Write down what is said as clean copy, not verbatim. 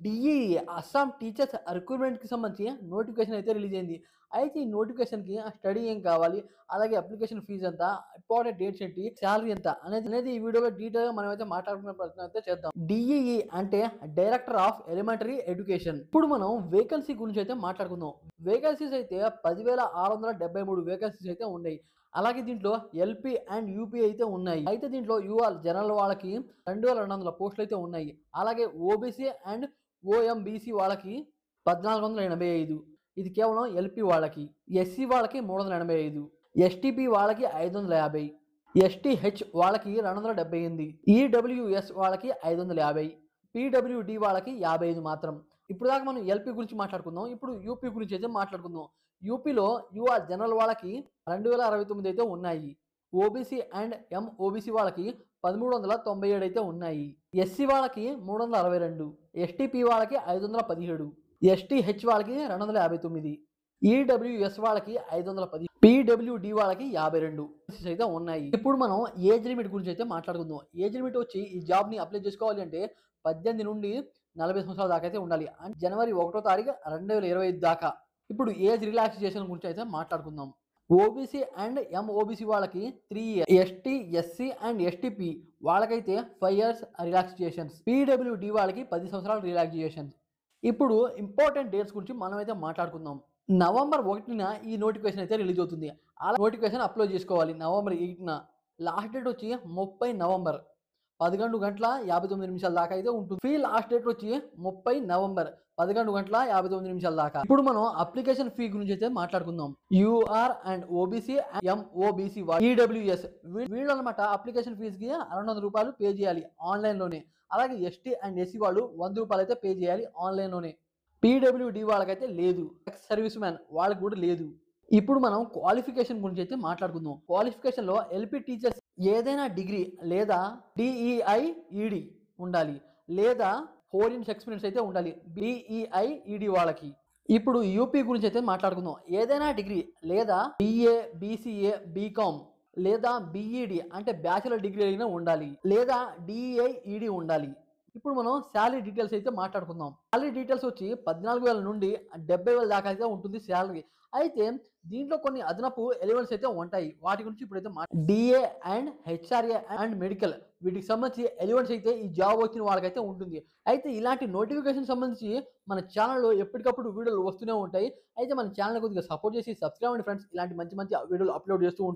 DEE Assam teachers రిక్రూట్మెంట్‌కి సంబంధించి notification అయితే release అయింది. అయితే ఈ నోటిఫికేషన్‌కి స్టడీ ఏం కావాలి? అలాగే అప్లికేషన్ ఫీజ్ ఎంత? ఇంపార్టెంట్ డేట్స్ ఏంటి? సాలరీ ఎంత? అనేది ఈ వీడియోలో డీటెయిల్‌గా మనమైతే మాట్లాడుకునే ప్రయత్నం అయితే చేద్దాం. డీఈఈ అంటే డైరెక్టర్ ఆఫ్ ఎలిమెంటరీ ఎడ్యుకేషన్. ఇప్పుడు మనం వేకెన్సీ గురించి అయితే మాట్లాడుకుందాం. వేకెన్సీస్ అయితే 10,673 వేకెన్సీస్ అయితే ఉన్నాయి. అలాగే దీంట్లో ఎల్‌పీ అండ్ యూపీ అయితే ఉన్నాయి. అయితే దీంట్లో యూఆర్ జనరల్ వాళ్ళకి 2,200 పోస్టులయితే ఉన్నాయి. అలాగే ఓబీసీ అండ్ ఓఎంబీసీ వాళ్ళకి 1,485. ఇది కేవలం ఎల్‌పీ వాళ్ళకి. ఎస్సీ వాళ్ళకి 385. ఎస్టీపీ వాళ్ళకి 550. ఎస్టీహెచ్ వాళ్ళకి 278. ఈడబ్ల్యూఎస్ వాళ్ళకి 550. పీడబ్ల్యూడీ వాళ్ళకి 55 మాత్రం. ఇప్పుడు దాకా మనం ఎల్‌పీ గురించి మాట్లాడుకుందాం. ఇప్పుడు యూపీ గురించి అయితే మాట్లాడుకుందాం. యూపీలో యూఆర్ జనరల్ వాళ్ళకి 2,069 అయితే ఉన్నాయి. ఓబీసీ అండ్ ఎంఓబీసీ వాళ్ళకి 1,397 అయితే ఉన్నాయి. ఎస్సీ వాళ్ళకి 362. ఎస్టీపీ వాళ్ళకి 517. ఎస్టీహెచ్ వాళ్ళకి 259. ఈడబ్ల్యూఎస్ వాళ్ళకి 510. పీడబ్ల్యూడీ వాళ్ళకి 52 అయితే ఉన్నాయి. ఇప్పుడు మనం ఏజ్ లిమిట్ గురించి అయితే మాట్లాడుకుందాం. ఏజ్ లిమిట్ వచ్చి ఈ జాబ్‌ని అప్లై చేసుకోవాలి అంటే 18 నుండి 40 సంవత్సరాల దాకా అయితే ఉండాలి. అండ్ జనవరి 1 తారీఖు 2025 దాకా. ఇప్పుడు ఏజ్ రిలాక్సేషన్ గురించి అయితే మాట్లాడుకుందాం. ఓబీసీ అండ్ ఎంఓబీసీ వాళ్ళకి 3 years. ST, SC and STP వాళ్ళకైతే 5 ఇయర్స్ రిలాక్సేషన్స్. పీడబ్ల్యూడీ వాళ్ళకి 10 సంవత్సరాల రిలాక్సేషన్స్. ఇప్పుడు ఇంపార్టెంట్ డేట్స్ గురించి మనమైతే మాట్లాడుకుందాం. నవంబర్ 1న ఈ నోటిఫికేషన్ అయితే రిలీజ్ అవుతుంది. అలా నోటిఫికేషన్ అప్లోడ్ చేసుకోవాలి నవంబర్ 8న. లాస్ట్ డేట్ వచ్చి 30 నవంబర్ 11 గంటల 59 నిమిషాల దాకా అయితే ఉంటుంది. ఫీ లాస్ట్ డేట్ వచ్చి 30 నవంబర్ 11 గంటల 59 నిమిషాల దాకా. ఇప్పుడు మనం అప్లికేషన్ ఫీ గురించి అయితే మాట్లాడుకుందాం. UR and OBC, MOBC, EWS వీళ్ళనమాట అప్లికేషన్ ఫీజుకి రూ. 200 పే చేయాలి ఆన్‌లైన్‌లోనే. అలాగే ఎస్టీ అండ్ ఎస్సీ వాళ్ళు రూ. 100 అయితే పే చేయాలి ఆన్‌లైన్‌లోనే. పీడబ్ల్యూడీ వాళ్ళకైతే లేదు. ఎక్స్ సర్వీస్ మ్యాన్ వాళ్ళకి కూడా లేదు. ఇప్పుడు మనం క్వాలిఫికేషన్ గురించి అయితే మాట్లాడుకుందాం. క్వాలిఫికేషన్‌లో ఎల్‌పీ టీచర్స్ ఏదైనా డిగ్రీ లేదా డీఈఐ, ఈడీ ఉండాలి. లేదా 4 ఇయర్స్ ఎక్స్‌పీరియన్స్ అయితే ఉండాలి. డీఈఐ, ఈడీ వాళ్ళకి. ఇప్పుడు యూపీ గురించి అయితే మాట్లాడుకుందాం. ఏదైనా డిగ్రీ లేదా బీఏ, బీసీఏ, బీకామ్ లేదా బీఈడీ అంటే బ్యాచిలర్ డిగ్రీ అయినా ఉండాలి. లేదా డీఈఐ, ఈడీ ఉండాలి. ఇప్పుడు మనం సాలరీ డీటెయిల్స్ అయితే మాట్లాడుకుందాం. సాలరీ డీటెయిల్స్ వచ్చి 14,000 నుండి 70,000 దాకా అయితే ఉంటుంది సాలరీ. అయితే దీంట్లో కొన్ని అదనపు ఎలిమెంట్స్ అయితే ఉంటాయి. వాటి గురించి ఇప్పుడైతే DA and HRA and medical వీటికి సంబంధించి ఎలిమెంట్స్ అయితే ఈ జాబ్ వచ్చిన వాళ్ళకైతే ఉంటుంది. అయితే ఇలాంటి నోటిఫికేషన్ సంబంధించి మన ఛానల్‌లో ఎప్పటికప్పుడు వీడియోలు వస్తూనే ఉంటాయి. అయితే మన ఛానల్ కొద్దిగా సపోర్ట్ చేసి సబ్స్క్రైబ్ అవ్వండి ఫ్రెండ్స్. ఇలాంటి మంచి మంచి వీడియోలు అప్లోడ్ చేస్తూ ఉంటాం.